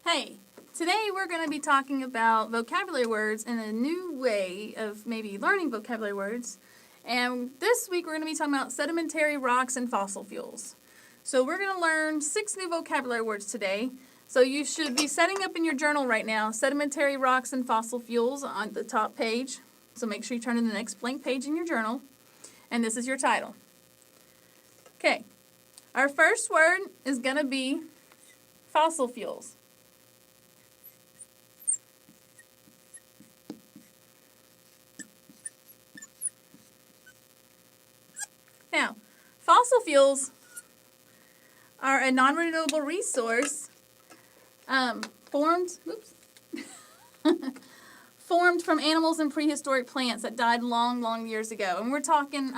Hey, today we're going to be talking about vocabulary words in a new way of maybe learning vocabulary words. And this week we're going to be talking about sedimentary rocks and fossil fuels. So we're going to learn 6 new vocabulary words today. So you should be setting up in your journal right now, sedimentary rocks and fossil fuels on the top page. So make sure you turn to the next blank page in your journal. And this is your title. Okay, our first word is going to be fossil fuels. Now, fossil fuels are a non-renewable resource formed from animals and prehistoric plants that died long, long years ago. And we're talking,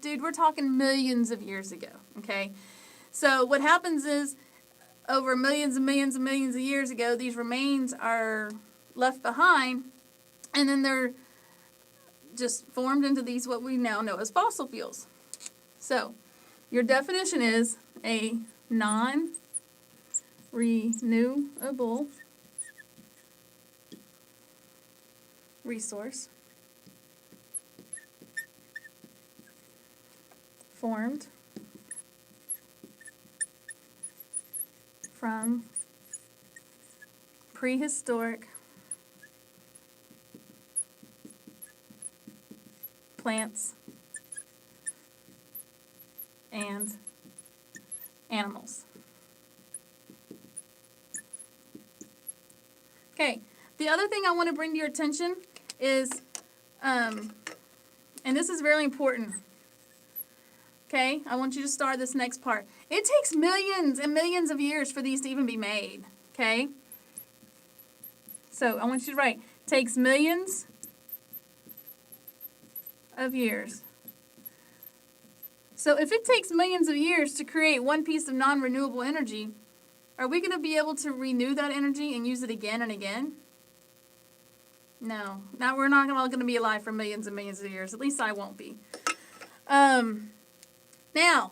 we're talking millions of years ago, okay? So what happens is, over millions and millions and millions of years ago, these remains are left behind, and then they're just formed into these, what we now know as fossil fuels. So, your definition is a non-renewable resource formed from prehistoric plants and animals. Okay, the other thing I want to bring to your attention is, and this is very important, okay? I want you to start this next part. It takes millions and millions of years for these to even be made, okay? So I want you to write, takes millions of years. So if it takes millions of years to create one piece of non-renewable energy, are we going to be able to renew that energy and use it again and again? No. Now we're not all going to be alive for millions and millions of years. At least I won't be. Now,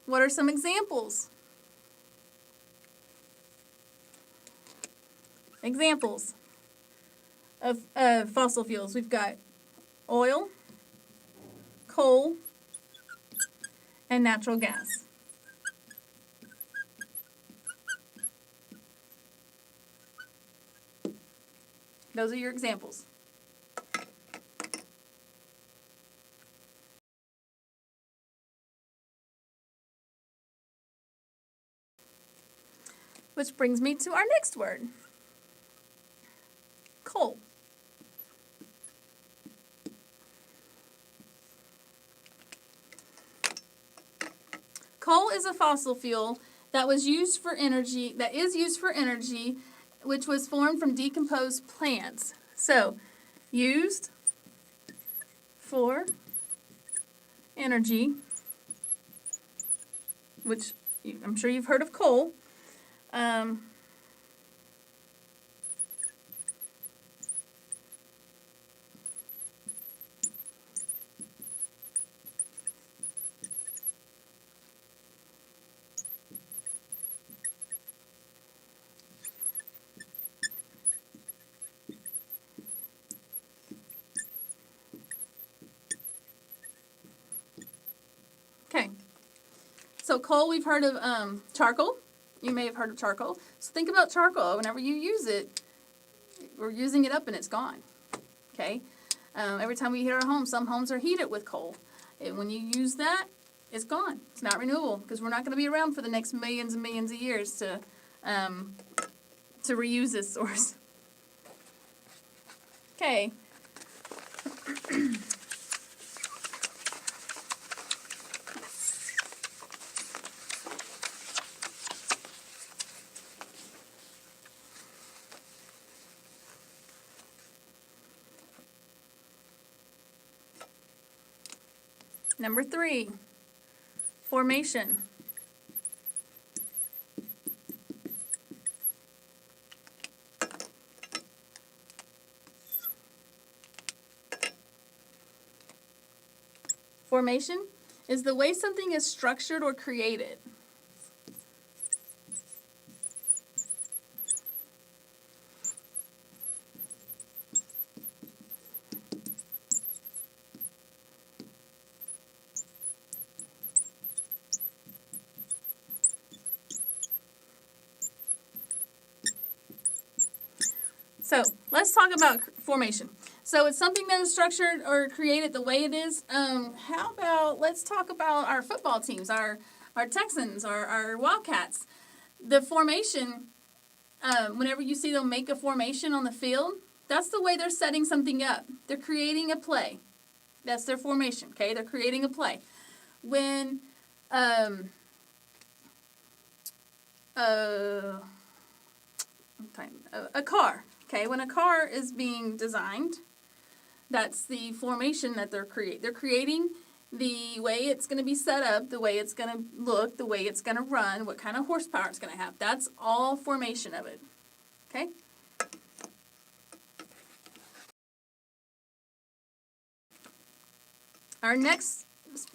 what are some examples? Examples of fossil fuels. We've got oil, coal, and natural gas. Those are your examples. Which brings me to our next word, coal. Coal is a fossil fuel that is used for energy, which was formed from decomposed plants. So, used for energy, which I'm sure you've heard of coal. Okay, so coal, we've heard of charcoal. You may have heard of charcoal. So think about charcoal. Whenever you use it, we're using it up and it's gone. Okay, every time we heat our home, some homes are heated with coal. And when you use that, it's gone. It's not renewable because we're not going to be around for the next millions and millions of years to reuse this source. Okay. Number 3, formation. Formation is the way something is structured or created. So let's talk about formation. So it's something that is structured or created the way it is. How about let's talk about our football teams, our Texans, our Wildcats. The formation, whenever you see them make a formation on the field, that's the way they're setting something up. They're creating a play. That's their formation, okay? They're creating a play. When a car, okay? When a car is being designed, that's the formation that they're creating. They're creating the way it's going to be set up, the way it's going to look, the way it's going to run, what kind of horsepower it's going to have. That's all formation of it, okay? Our next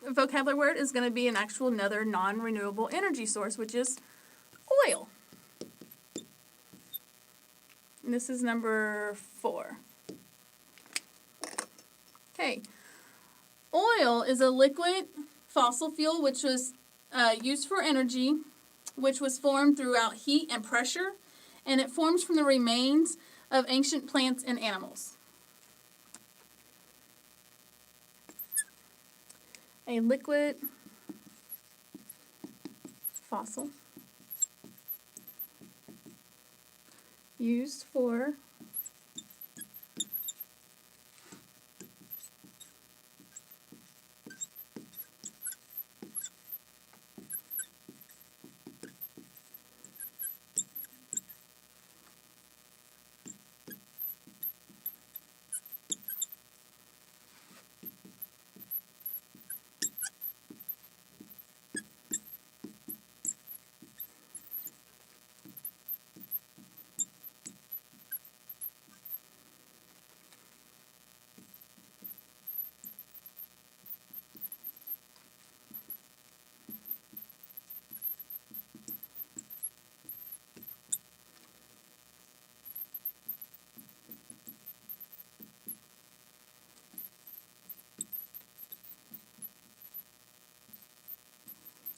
vocabulary word is going to be another non-renewable energy source, which is oil. And this is number 4. Okay. Oil is a liquid fossil fuel which was used for energy, which was formed throughout heat and pressure, and it forms from the remains of ancient plants and animals. A liquid fossil used for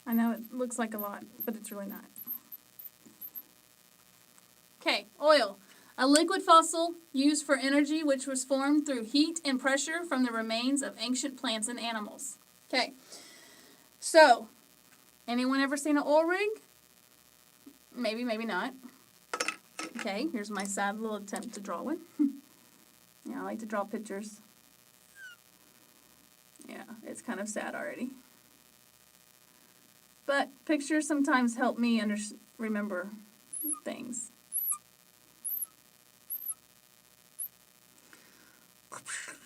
I know it looks like a lot, but it's really not. Okay, oil. A liquid fossil used for energy which was formed through heat and pressure from the remains of ancient plants and animals. Okay, so anyone ever seen an oil rig? Maybe, maybe not. Okay, here's my sad little attempt to draw one. Yeah, I like to draw pictures. Yeah, it's kind of sad already. But pictures sometimes help me remember things.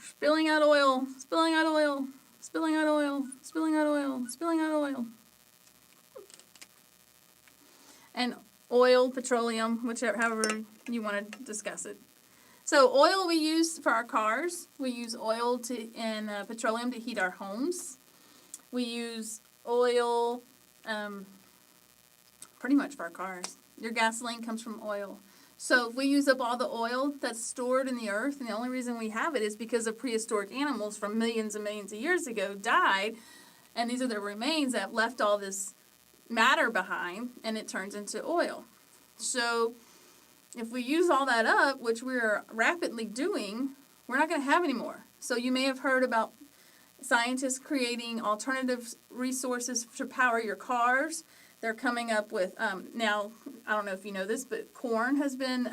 Spilling out oil, spilling out oil, spilling out oil, spilling out oil, spilling out oil. And oil, petroleum, however you want to discuss it. So oil we use for our cars. We use oil and petroleum to heat our homes. We use oil pretty much for our cars. Your gasoline comes from oil. So if we use up all the oil that's stored in the earth, and the only reason we have it is because of prehistoric animals from millions and millions of years ago died, and these are the remains that left all this matter behind, and it turns into oil. So if we use all that up, which we're rapidly doing, we're not going to have any more. So you may have heard about scientists creating alternative resources to power your cars. They're coming up with, now, I don't know if you know this, but corn has been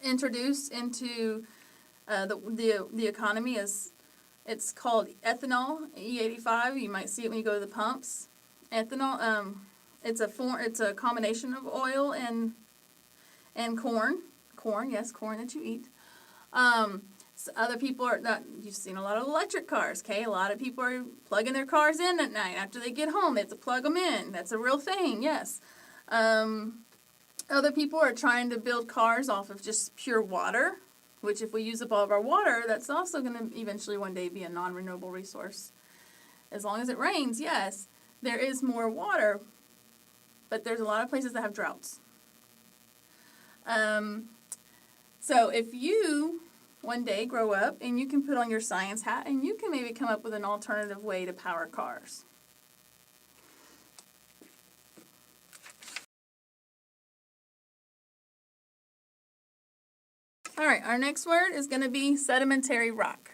introduced into the economy as it's called ethanol, E85. You might see it when you go to the pumps. Ethanol, it's a combination of oil and corn. Corn, yes, corn that you eat. So other people you've seen a lot of electric cars, okay? A lot of people are plugging their cars in at night after they get home. They have to plug them in. That's a real thing, yes. Other people are trying to build cars off of just pure water, which if we use up all of our water, that's also going to eventually one day be a non-renewable resource. As long as it rains, yes, there is more water, but there's a lot of places that have droughts. So if you one day grow up and you can put on your science hat and you can maybe come up with an alternative way to power cars. All right, our next word is going to be sedimentary rock.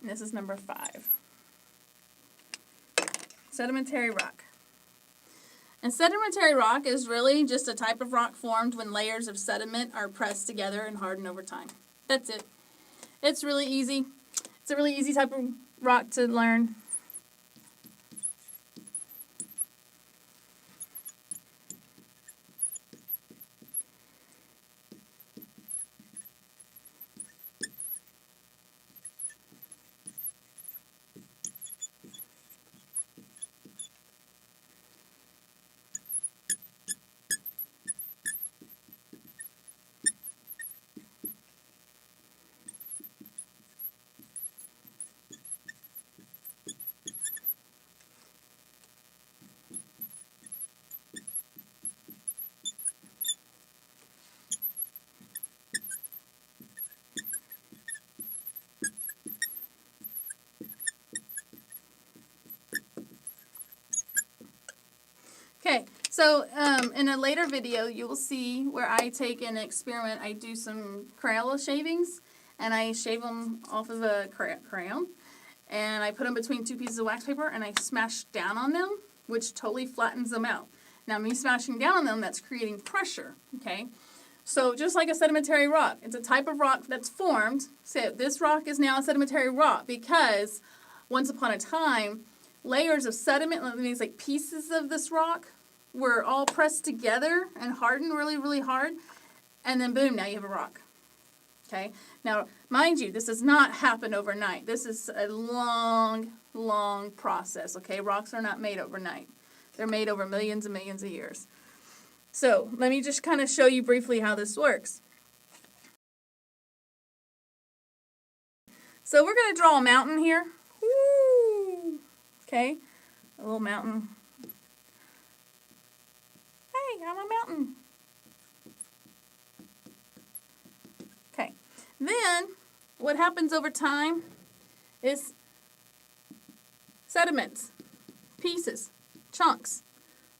And this is number 5. Sedimentary rock. And sedimentary rock is really just a type of rock formed when layers of sediment are pressed together and harden over time. That's it. It's really easy. It's a really easy type of rock to learn. Okay, so in a later video, you will see where I take an experiment. I do some Crayola shavings, and I shave them off of a crayon, and I put them between 2 pieces of wax paper, and I smash down on them, which totally flattens them out. Now, me smashing down on them, that's creating pressure, okay? So just like a sedimentary rock, it's a type of rock that's formed. So this rock is now a sedimentary rock because once upon a time, layers of sediment, these like pieces of this rock, were all pressed together and hardened really, really hard. And then boom, now you have a rock. Okay? Now, mind you, this does not happen overnight. This is a long, long process. Okay? Rocks are not made overnight. They're made over millions and millions of years. So let me just kind of show you briefly how this works. So we're going to draw a mountain here. Woo! Okay, a little mountain. Hey, I'm a mountain. Okay, then what happens over time is sediments, pieces, chunks,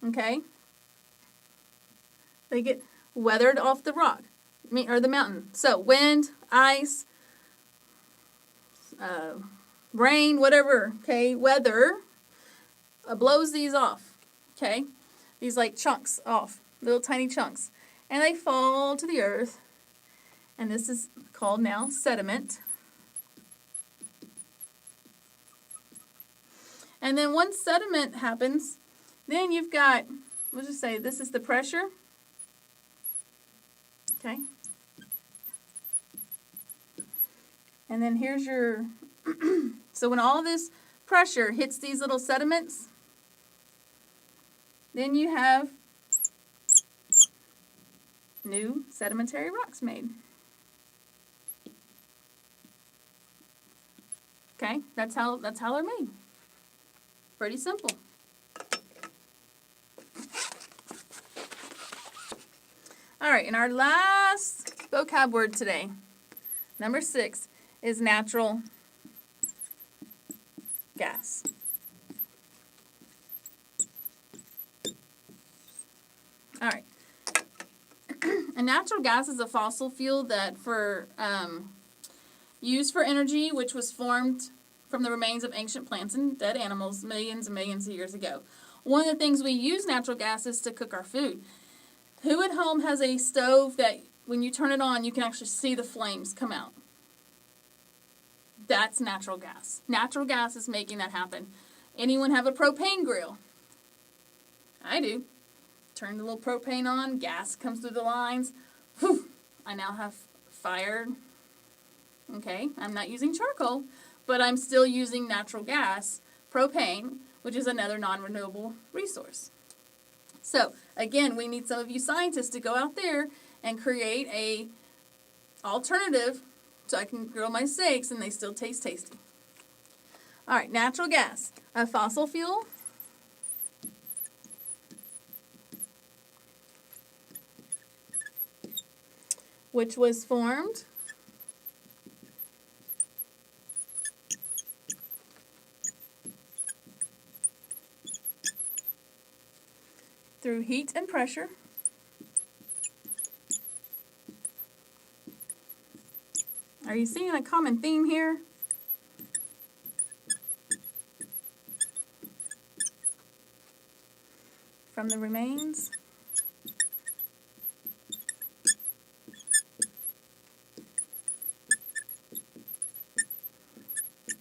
okay? They get weathered off the rock, or the mountain. So wind, ice, rain, whatever, okay, weather blows these off, okay? These like chunks off, little tiny chunks. And they fall to the earth. And this is called now sediment. And then once sediment happens, then you've got, we'll just say this is the pressure. Okay. And then here's your, so when all this pressure hits these little sediments, then you have new sedimentary rocks made. Okay, that's how they're made. Pretty simple. All right, and our last vocab word today, number 6, is natural gas. All right. A natural gas is a fossil fuel that used for energy, which was formed from the remains of ancient plants and dead animals millions and millions of years ago. One of the things we use natural gas is to cook our food. Who at home has a stove that when you turn it on, you can actually see the flames come out? That's natural gas. Natural gas is making that happen. Anyone have a propane grill? I do. Turn the little propane on, gas comes through the lines. Whew, I now have fire. Okay, I'm not using charcoal, but I'm still using natural gas, propane, which is another non-renewable resource. So, again, we need some of you scientists to go out there and create a alternative so I can grill my steaks and they still taste tasty. All right, natural gas, a fossil fuel. Which was formed through heat and pressure. Are you seeing a common theme here? From the remains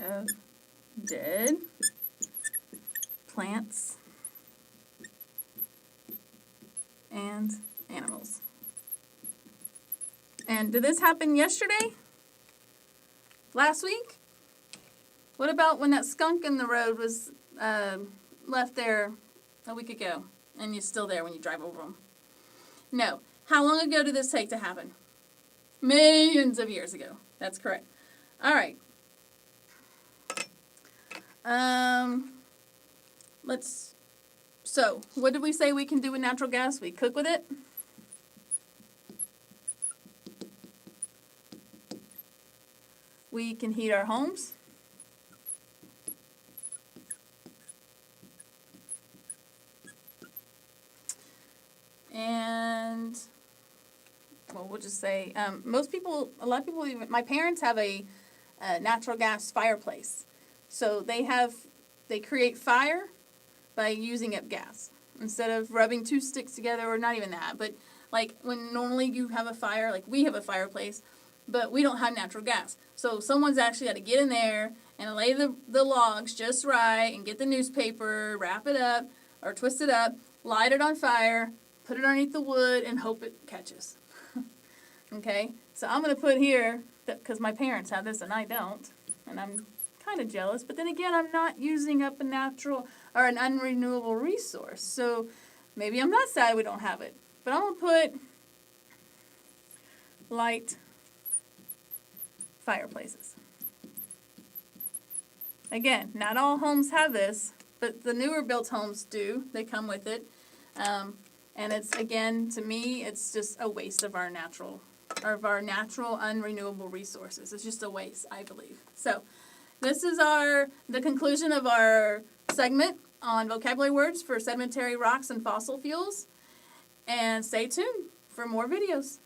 of dead plants and animals. And did this happen yesterday? Last week? What about when that skunk in the road was left there a week ago and you're still there when you drive over them? No. How long ago did this take to happen? Millions of years ago. That's correct. All right. So, what did we say we can do with natural gas? We cook with it. We can heat our homes. And, well, we'll just say, a lot of people, even my parents have a natural gas fireplace. So they create fire by using up gas instead of rubbing two sticks together, or not even that. But like when normally you have a fire, like we have a fireplace, but we don't have natural gas. So someone's actually got to get in there and lay the logs just right and get the newspaper, wrap it up or twist it up, light it on fire, put it underneath the wood, and hope it catches. Okay? So I'm going to put here, because my parents have this and I don't, and I'm kind of jealous, but then again, I'm not using up a natural or an unrenewable resource. So maybe I'm not sad we don't have it. But I'm going to put light fireplaces. Again, not all homes have this, but the newer built homes do. They come with it. And it's, again, to me, it's just a waste of our natural unrenewable resources. It's just a waste, I believe. So this is the conclusion of our segment on vocabulary words for sedimentary rocks and fossil fuels. And stay tuned for more videos.